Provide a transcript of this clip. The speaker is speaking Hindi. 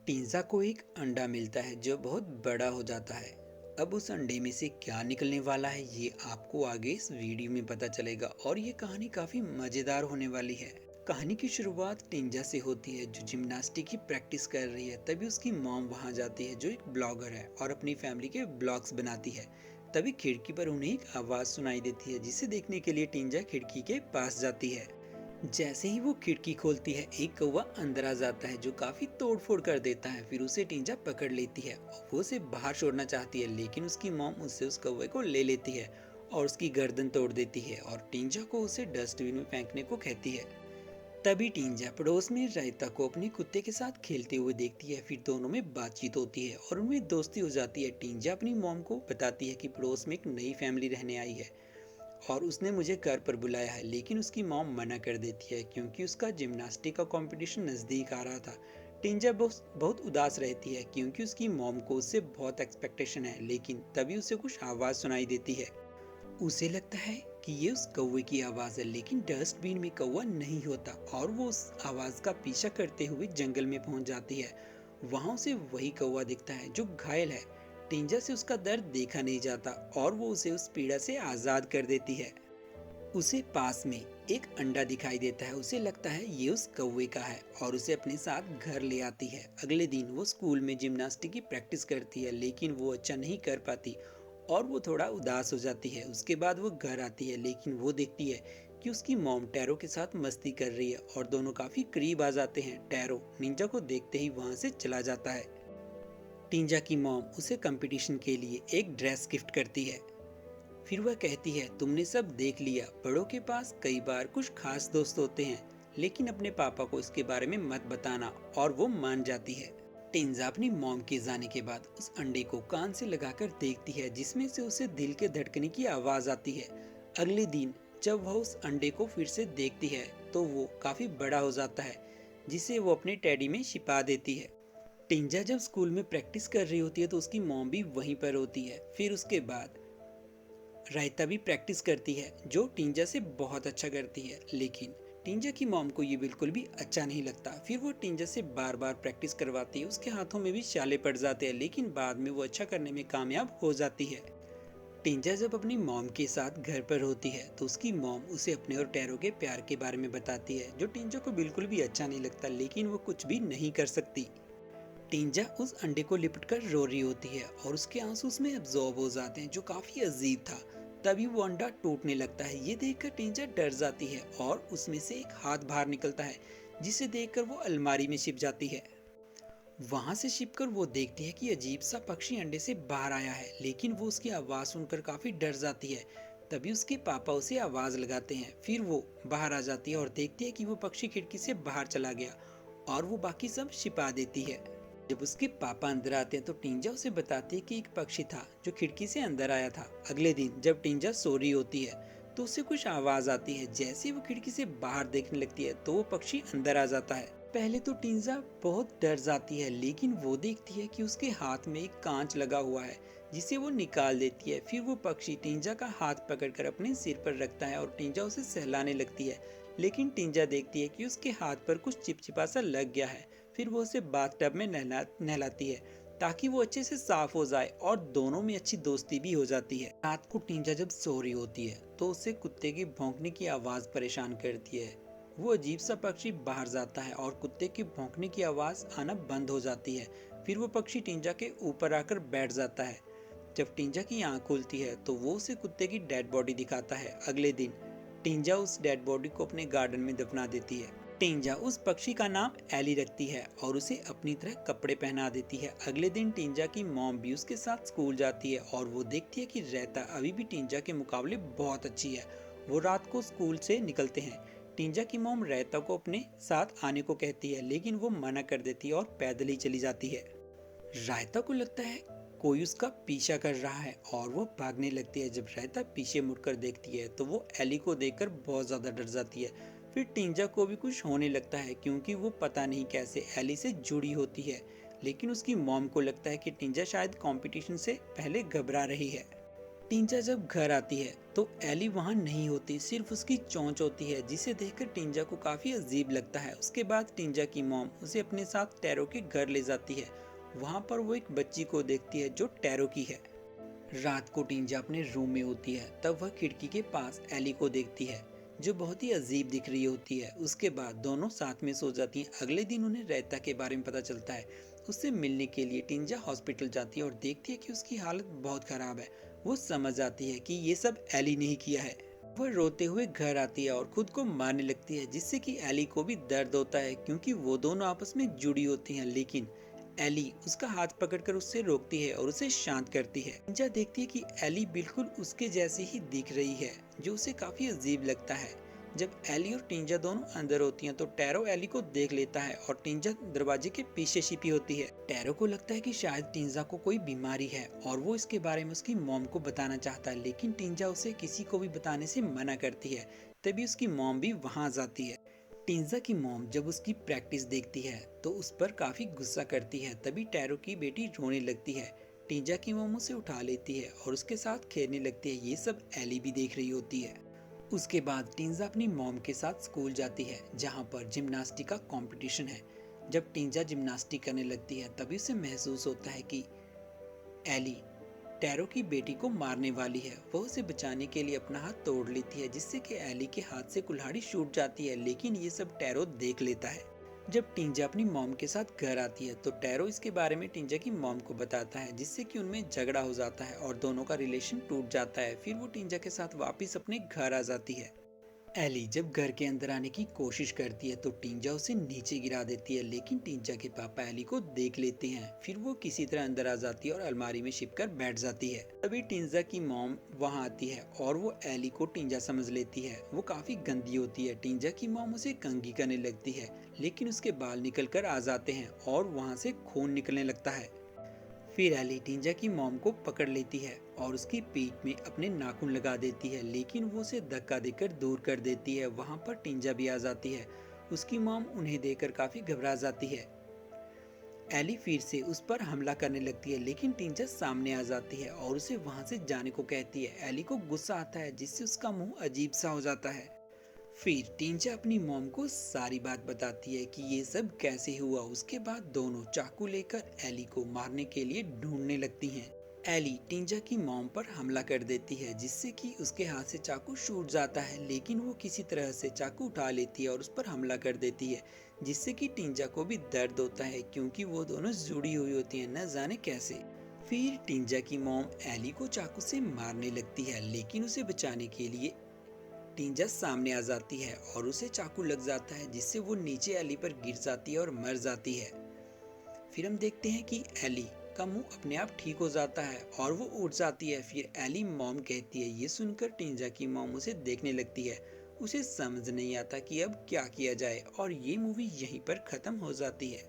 टींजा को एक अंडा मिलता है जो बहुत बड़ा हो जाता है। अब उस अंडे में से क्या निकलने वाला है ये आपको आगे इस वीडियो में पता चलेगा और ये कहानी काफी मजेदार होने वाली है। कहानी की शुरुआत टींजा से होती है जो जिम्नास्टिक की प्रैक्टिस कर रही है। तभी उसकी मॉम वहां जाती है जो एक ब्लॉगर है और अपनी फैमिली के ब्लॉग्स बनाती है। तभी खिड़की पर उन्हें एक आवाज सुनाई देती है जिसे देखने के लिए टींजा खिड़की के पास जाती है। जैसे ही वो खिड़की खोलती है एक कौवा अंदर आ जाता है जो काफी तोड़फोड़ कर देता है। फिर उसे टींजा पकड़ लेती है और वो उसे बाहर छोड़ना चाहती है, लेकिन उसकी मॉम उससे उस कौवे को ले लेती है और उसकी गर्दन तोड़ देती है और टींजा को उसे डस्टबिन में फेंकने को कहती है। तभी टींजा पड़ोस में रायता को अपने कुत्ते के साथ खेलते हुए देखती है। फिर दोनों में बातचीत होती है और उनमें दोस्ती हो जाती है। टींजा अपनी मॉम को बताती है कि पड़ोस में एक नई फैमिली रहने आई है और उसने मुझे घर पर बुलाया है, लेकिन उसकी मॉम मना कर देती है क्योंकि उसका जिम्नास्टिक का कंपटीशन नज़दीक आ रहा था। टिंजा बहुत उदास रहती है क्योंकि उसकी मॉम को उससे बहुत एक्सपेक्टेशन है, लेकिन तभी उसे कुछ आवाज़ सुनाई देती है। उसे लगता है कि ये उस कौवे की आवाज़ है, लेकिन डस्टबिन में कौवा नहीं होता और वो उस आवाज़ का पीछा करते हुए जंगल में पहुंच जाती है। वहां उसे वही कौवा दिखता है जो घायल है। टिंजा से उसका दर्द देखा नहीं जाता और वो उसे उस पीड़ा से आज़ाद कर देती है। उसे पास में एक अंडा दिखाई देता है। उसे लगता है ये उस कौवे का है और उसे अपने साथ घर ले आती है। अगले दिन वो स्कूल में जिम्नास्टिक की प्रैक्टिस करती है, लेकिन वो अच्छा नहीं कर पाती और वो थोड़ा उदास हो जाती है। उसके बाद वो घर आती है, लेकिन वो देखती है कि उसकी मॉम टैरो के साथ मस्ती कर रही है और दोनों काफी करीब आ जाते हैं। टैरो निंजा को देखते ही वहां से चला जाता है। टिंजा की मॉम उसे कंपटीशन के लिए एक ड्रेस गिफ्ट करती है। फिर वह कहती है, तुमने सब देख लिया, बड़ों के पास कई बार कुछ खास दोस्त होते हैं, लेकिन अपने पापा को इसके बारे में मत बताना। और वो मान जाती है। टिंजा अपनी मॉम के जाने के बाद उस अंडे को कान से लगाकर देखती है जिसमें से उसे दिल के धड़कने की आवाज आती है। अगले दिन जब वह उस अंडे को फिर से देखती है तो वो काफी बड़ा हो जाता है, जिसे वो अपने टेडी में छिपा देती है। टिंजा जब स्कूल में प्रैक्टिस कर रही होती है तो उसकी मॉम भी वहीं पर होती है। फिर उसके बाद रायता भी प्रैक्टिस करती है जो टिंजा से बहुत अच्छा करती है, लेकिन टिंजा की मॉम को ये बिल्कुल भी अच्छा नहीं लगता। फिर वो टिंजा से बार बार प्रैक्टिस करवाती है। उसके हाथों में भी छाले पड़ जाते हैं, लेकिन बाद में वो अच्छा करने में कामयाब हो जाती है। टिंजा जब अपनी मॉम के साथ घर पर होती है तो उसकी मॉम उसे अपने और टैरो के प्यार के बारे में बताती है जो टिंजा को बिल्कुल भी अच्छा नहीं लगता, लेकिन वो कुछ भी नहीं कर सकती। टिंजा उस अंडे को लिपट कर रो रही होती है और उसके आंसू उसमें एब्जॉर्ब हो जाते हैं जो काफी अजीब था। तभी वो अंडा टूटने लगता है। ये देखकर टिंजा डर जाती है और उसमें से एक हाथ बाहर निकलता है, जिसे देखकर वो अलमारी में छिप जाती है। वहां से छिपकर वो देखती है कि अजीब सा पक्षी अंडे से बाहर आया है, लेकिन वो उसकी आवाज सुनकर काफी डर जाती है। तभी उसके पापा उसे आवाज लगाते हैं। फिर वो बाहर आ जाती है और देखती है कि वो पक्षी खिड़की से बाहर चला गया और वो बाकी सब छिपा देती है। जब उसके पापा अंदर आते हैं तो टिंजा उसे बताती है कि एक पक्षी था जो खिड़की से अंदर आया था। अगले दिन जब टिंजा सो रही होती है तो उसे कुछ आवाज आती है। जैसे ही वो खिड़की से बाहर देखने लगती है तो वो पक्षी अंदर आ जाता है। पहले तो टिंजा बहुत डर जाती है, लेकिन वो देखती है कि उसके हाथ में एक कांच लगा हुआ है जिसे वो निकाल देती है। फिर वो पक्षी टिंजा का हाथ पकड़कर अपने सिर पर रखता है और टिंजा उसे सहलाने लगती है, लेकिन टिंजा देखती है कि उसके हाथ पर कुछ चिपचिपा सा लग गया है। फिर वो उसे बाथटब में नहलाती है ताकि वो अच्छे से साफ हो जाए और दोनों में अच्छी दोस्ती भी हो जाती है। रात को टिंजा जब सो रही होती है तो उसे कुत्ते की भौंकने की आवाज परेशान करती है। वो अजीब सा पक्षी बाहर जाता है और कुत्ते के भौंकने की आवाज आना बंद हो जाती है। फिर वो पक्षी टिंजा के ऊपर आकर बैठ जाता है। जब टिंजा की आंख खुलती है तो वो उसे कुत्ते की डेड बॉडी दिखाता है। अगले दिन टिंजा उस डेड बॉडी को अपने गार्डन में दफना देती है। टिंजा उस पक्षी का नाम एली रखती है और उसे अपनी तरह कपड़े पहना देती है। अगले दिन टिंजा की मॉम भी उसके साथ स्कूल जाती है और वो देखती है कि रेता अभी भी टिंजा के मुकाबले बहुत अच्छी है। वो रात को स्कूल से निकलते हैं। टिंजा की मॉम रेता को अपने साथ आने को कहती है, लेकिन वो मना कर देती है और पैदल ही चली जाती है। रायता को लगता है कोई उसका पीछा कर रहा है और वो भागने लगती है। जब रायता पीछे मुड़कर देखती है तो वो एली को देखकर बहुत ज्यादा डर जाती है। फिर टिंजा को भी कुछ होने लगता है क्योंकि वो पता नहीं कैसे एली से जुड़ी होती है, लेकिन उसकी मॉम को लगता है कि टिंजा शायद कंपटीशन से पहले घबरा रही है। टिंजा जब घर आती है तो एली वहां नहीं होती, सिर्फ उसकी चोंच होती है, जिसे देखकर टिंजा को काफी अजीब लगता है। उसके बाद टिंजा की मॉम उसे अपने साथ टैरो के घर ले जाती है। वहां पर वो एक बच्ची को देखती है जो टैरो की है। रात को टिंजा अपने रूम में होती है, तब वह खिड़की के पास एली को देखती है जो बहुत ही अजीब दिख रही होती है। उसके बाद दोनों साथ में सो जाती हैं। अगले दिन उन्हें रेता के बारे में पता चलता है। उससे मिलने के लिए टिंजा हॉस्पिटल जाती है और देखती है कि उसकी हालत बहुत खराब है। वो समझ जाती है कि ये सब एली ने ही किया है। वह रोते हुए घर आती है और खुद को मारने लगती है, जिससे कि एली को भी दर्द होता है क्योंकि वो दोनों आपस में जुड़ी होती हैं। लेकिन एली उसका हाथ पकड़कर उससे रोकती है और उसे शांत करती है। टिंजा देखती है कि एली बिल्कुल उसके जैसी ही दिख रही है, जो उसे काफी अजीब लगता है। जब एली और टिंजा दोनों अंदर होती हैं तो टैरो एली को देख लेता है और टिंजा दरवाजे के पीछे छिपी होती है। टैरो को लगता है कि शायद टिंजा को कोई बीमारी है और वो इसके बारे में उसकी मॉम को बताना चाहता है, लेकिन टिंजा उसे किसी को भी बताने से मना करती है। तभी उसकी मॉम भी वहां जाती है। टिंजा की मॉम जब उसकी प्रैक्टिस देखती है तो उस पर काफी गुस्सा करती है। तभी टैरो की बेटी रोने लगती है। टिंजा की मॉम उसे उठा लेती है और उसके साथ खेलने लगती है। ये सब एली भी देख रही होती है। उसके बाद टिंजा अपनी मॉम के साथ स्कूल जाती है, जहाँ पर जिम्नास्टिक का कंपटीशन है। जब टिंजा जिम्नास्टिक करने लगती है तभी उसे महसूस होता है कि एली टैरो की बेटी को मारने वाली है। वह उसे बचाने के लिए अपना हाथ तोड़ लेती है, जिससे कि एली के हाथ से कुल्हाड़ी छूट जाती है। लेकिन ये सब टैरो देख लेता है। जब टिंजा अपनी मॉम के साथ घर आती है तो टैरो इसके बारे में टिंजा की मॉम को बताता है, जिससे कि उनमें झगड़ा हो जाता है और दोनों का रिलेशन टूट जाता है। फिर वो टिंजा के साथ वापस अपने घर आ जाती है। एली जब घर के अंदर आने की कोशिश करती है तो टिंजा उसे नीचे गिरा देती है, लेकिन टिंजा के पापा एली को देख लेते हैं। फिर वो किसी तरह अंदर आ जाती है और अलमारी में छिपकर बैठ जाती है। तभी टिंजा की मॉम वहां आती है और वो एली को टिंजा समझ लेती है। वो काफी गंदी होती है। टिंजा की मॉम उसे कंघी करने लगती है, लेकिन उसके बाल निकल कर आ जाते हैं और वहां से खून निकलने लगता है। फिर एली टिंजा की मॉम को पकड़ लेती है और उसकी पीठ में अपने नाखून लगा देती है, लेकिन वो उसे धक्का देकर दूर कर देती है। वहां पर टिंजा भी आ जाती है। उसकी मॉम उन्हें देखकर काफी घबरा जाती है। एली फिर से उस पर हमला करने लगती है, लेकिन टिंजा सामने आ जाती है और उसे वहां से जाने को कहती है। एली को गुस्सा आता है, जिससे उसका मुंह अजीब सा हो जाता है। फिर टिंजा अपनी मॉम को सारी बात बताती है कि ये सब कैसे हुआ। उसके बाद दोनों चाकू लेकर एली को मारने के लिए ढूंढने लगती हैं। एली टिंजा की मॉम पर हमला कर देती है, जिससे कि उसके हाथ से चाकू छूट जाता है, लेकिन वो किसी तरह से चाकू उठा लेती है और उस पर हमला कर देती है, जिससे कि टिंजा को भी दर्द होता है क्योंकि वो दोनों जुड़ी हुई होती हैं, न जाने कैसे। फिर टिंजा की मॉम एली को चाकू से मारने लगती है, लेकिन उसे बचाने के लिए टिंजा सामने आ जाती है और उसे चाकू लग जाता है, जिससे वो नीचे एली पर गिर जाती है और मर जाती है। फिर हम देखते हैं कि एली का मुंह अपने आप ठीक हो जाता है और वो उठ जाती है। फिर एली मॉम कहती है। ये सुनकर टिंजा की मॉम उसे देखने लगती है। उसे समझ नहीं आता कि अब क्या किया जाए और ये मूवी यहीं पर खत्म हो जाती है।